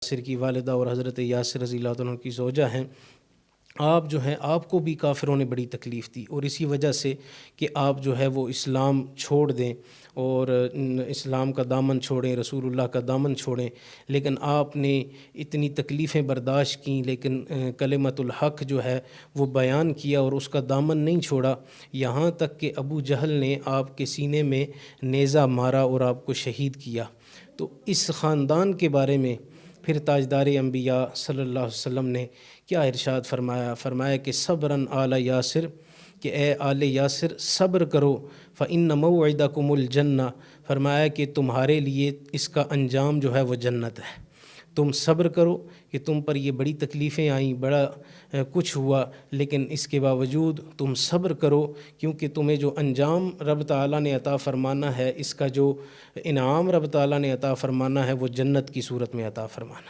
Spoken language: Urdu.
یاسر کی والدہ اور حضرت یاسر رضی اللہ عنہ کی زوجہ ہیں، آپ جو ہیں آپ کو بھی کافروں نے بڑی تکلیف دی، اور اسی وجہ سے کہ آپ جو ہے وہ اسلام چھوڑ دیں اور اسلام کا دامن چھوڑیں، رسول اللہ کا دامن چھوڑیں، لیکن آپ نے اتنی تکلیفیں برداشت کیں، لیکن کلمۃ الحق جو ہے وہ بیان کیا اور اس کا دامن نہیں چھوڑا، یہاں تک کہ ابو جہل نے آپ کے سینے میں نیزہ مارا اور آپ کو شہید کیا۔ تو اس خاندان کے بارے میں پھر تاجدار انبیاء صلی اللہ علیہ وسلم نے کیا ارشاد فرمایا؟ فرمایا کہ صبراً آل یاسر، کہ اے آل یاسر صبر کرو، فإن موعدکم الجنہ، فرمایا کہ تمہارے لیے اس کا انجام جو ہے وہ جنت ہے، تم صبر کرو کہ تم پر یہ بڑی تکلیفیں آئیں، بڑا کچھ ہوا، لیکن اس کے باوجود تم صبر کرو، کیونکہ تمہیں جو انجام رب تعالیٰ نے عطا فرمانا ہے، اس کا جو انعام رب تعالیٰ نے عطا فرمانا ہے وہ جنت کی صورت میں عطا فرمانا ہے۔